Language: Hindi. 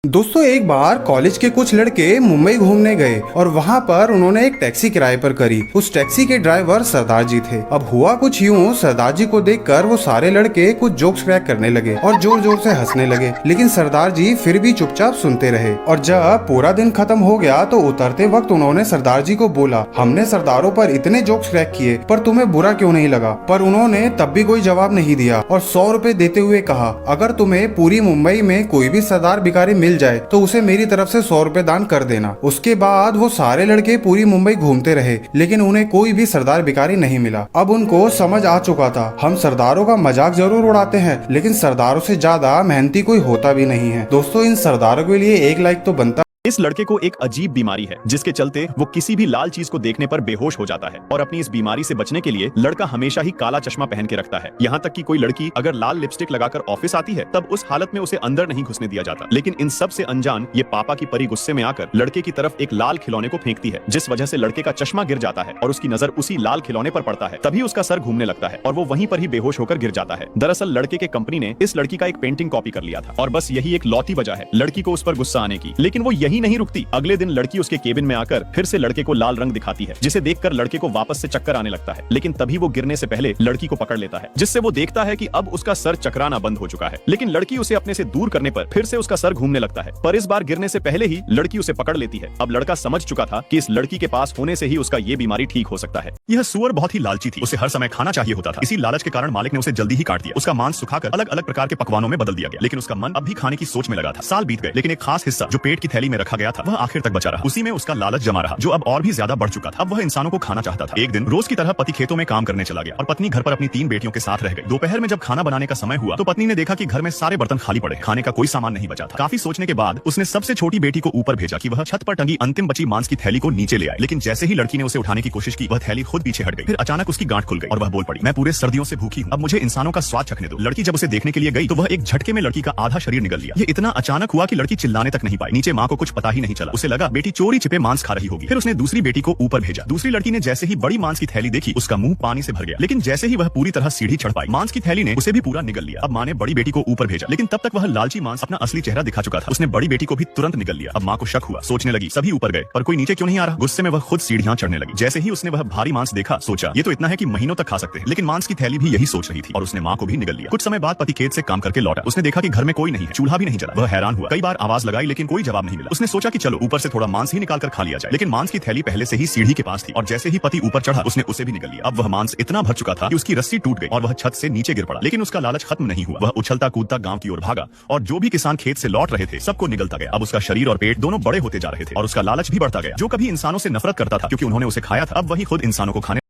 दोस्तों एक बार कॉलेज के कुछ लड़के मुंबई घूमने गए और वहाँ पर उन्होंने एक टैक्सी किराए पर करी। उस टैक्सी के ड्राइवर सरदार जी थे। अब हुआ कुछ यूं, सरदार जी को देखकर वो सारे लड़के कुछ जोक्स क्रैक करने लगे और जोर जोर से हंसने लगे, लेकिन सरदार जी फिर भी चुपचाप सुनते रहे। और जब पूरा दिन खत्म हो गया तो उतरते वक्त उन्होंने सरदार जी को बोला, हमने सरदारों पर इतने जोक्स क्रैक किए पर तुम्हें बुरा क्यों नहीं लगा? पर उन्होंने तब भी कोई जवाब नहीं दिया और 100 रुपए देते हुए कहा, अगर तुम्हें पूरी मुंबई में कोई भी सरदार भिखारी मिल जाए तो उसे मेरी तरफ से 100 रुपए दान कर देना। उसके बाद वो सारे लड़के पूरी मुंबई घूमते रहे, लेकिन उन्हें कोई भी सरदार भिखारी नहीं मिला। अब उनको समझ आ चुका था, हम सरदारों का मजाक जरूर उड़ाते हैं, लेकिन सरदारों से ज्यादा मेहनती कोई होता भी नहीं है। दोस्तों इन सरदारों के लिए एक लाइक तो बनता। इस लड़के को एक अजीब बीमारी है जिसके चलते वो किसी भी लाल चीज को देखने पर बेहोश हो जाता है और अपनी इस बीमारी से बचने के लिए लड़का हमेशा ही काला चश्मा पहन के रखता है। यहाँ तक कि कोई लड़की अगर लाल लिपस्टिक लगाकर ऑफिस आती है तब उस हालत में उसे अंदर नहीं घुसने दिया जाता। लेकिन इन सब से अनजान ये पापा की परी गुस्से में आकर लड़के की तरफ एक लाल खिलौने को फेंकती है, जिस वजह से लड़के का चश्मा गिर जाता है और उसकी नजर उसी लाल खिलौने पर पड़ता है। तभी उसका सर घूमने लगता है और वो वहीं पर ही बेहोश होकर गिर जाता है। दरअसल लड़के के कंपनी ने इस लड़की का एक पेंटिंग कॉपी कर लिया था और बस यही एक लौती वजह है लड़की को उस पर गुस्सा आने की। लेकिन वो यही नहीं रुकती, अगले दिन लड़की उसके केबिन में आकर फिर से लड़के को लाल रंग दिखाती है, जिसे देखकर लड़के को वापस से चक्कर आने लगता है। लेकिन तभी वो गिरने से पहले लड़की को पकड़ लेता है, जिससे वो देखता है कि अब उसका सर चकराना बंद हो चुका है। लेकिन लड़की उसे अपने से दूर करने पर फिर से उसका सर घूमने लगता है, पर इस बार गिरने से पहले ही लड़की उसे पकड़ लेती है। अब लड़का समझ चुका था कि इस लड़की के पास होने से ही उसका ये बीमारी ठीक हो सकता है। यह सुअर बहुत ही लालची थी, उसे हर समय खाना चाहिए होता था। इसी लालच के कारण मालिक ने उसे जल्दी ही काट दिया। उसका मांस सुखाकर अलग अलग प्रकार के पकवानों में बदल दिया गया, लेकिन उसका मन अब भी खाने की सोच में लगा था। साल बीत गए, लेकिन एक खास हिस्सा जो पेट की थैली में रखा गया था वह आखिर तक बचा रहा। उसी में उसका लालच जमा रहा, जो अब और भी ज्यादा बढ़ चुका था। अब वह इंसानों को खाना चाहता था। एक दिन रोज की तरह पति खेतों में काम करने चला गया और पत्नी घर पर अपनी 3 बेटियों के साथ रह गई। दोपहर में जब खाना बनाने का समय हुआ तो पत्नी ने देखा कि घर में सारे बर्तन खाली पड़े, खाने का कोई सामान नहीं बचा था। काफी सोचने के बाद उसने सबसे छोटी बेटी को ऊपर भेजा कि वह छत पर टंगी अंतिम बची मांस की थैली को नीचे ले आए। लेकिन जैसे ही लड़की ने उसे उठाने की कोशिश की, वह थैली खुद पीछे हट गई। फिर अचानक उसकी गांठ खुल गई और वह बोल पड़ी, मैं पूरे सर्दियों से भूखी हूँ, अब मुझे इंसानों का स्वाद चखने दो। लड़की जब उसे देखने के लिए गई तो वह एक झटके में लड़की का आधा शरीर निगल लिया। ये इतना अचानक हुआ कि लड़की चिल्लाने तक नहीं पाई। नीचे माँ को कुछ पता ही नहीं चला। उसे लगा बेटी चोरी छिपे मांस खा रही होगी। फिर उसने दूसरी बेटी को ऊपर भेजा। दूसरी लड़की ने जैसे ही बड़ी मांस की थैली देखी, उसका मुंह पानी से भर गया। लेकिन जैसे ही वह पूरी तरह सीढ़ी चढ़ पाई, मांस की थैली ने उसे भी पूरा निगल लिया। अब माँ ने बड़ी बेटी को ऊपर भेजा, लेकिन तब तक वह लालची मांस अपना असली चेहरा दिखा चुका था। उसने बड़ी बेटी को भी तुरंत निगल लिया। अब माँ को शक हुआ, सोचने लगी सभी ऊपर गए पर कोई नीचे क्यों नहीं आ रहा। गुस्से में वह खुद सीढ़ियां चढ़ने लगी। जैसे ही उसने वह भारी मांस देखा, सोचा ये तो इतना है कि महीनों तक खा सकते हैं। लेकिन मांस की थैली भी यही सोच रही थी और उसने माँ को भी निगल लिया। कुछ समय बाद पति खेत से काम करके लौटा। उसने देखा कि घर में कोई नहीं है, चूल्हा भी नहीं जला। वह हैरान हुआ, कई बार आवाज लगाई लेकिन कोई जवाब नहीं मिला। उसने सोचा कि चलो ऊपर से थोड़ा मांस ही निकाल कर खा लिया जाए। लेकिन मांस की थैली पहले से ही सीढ़ी के पास थी और जैसे ही पति ऊपर चढ़ा उसने उसे भी निगल लिया। अब वह मांस इतना भर चुका था कि उसकी रस्सी टूट गई और वह छत से नीचे गिर पड़ा। लेकिन उसका लालच खत्म नहीं हुआ। वह उछलता कूदता गांव की ओर भागा और जो भी किसान खेत से लौट रहे थे सबको निगलता गया। अब उसका शरीर और पेट दोनों बड़े होते जा रहे थे और उसका लालच भी बढ़ता गया। जो कभी इंसानों से नफरत करता था क्योंकि उन्होंने उसे खाया था, अब वही खुद इंसानों को खाने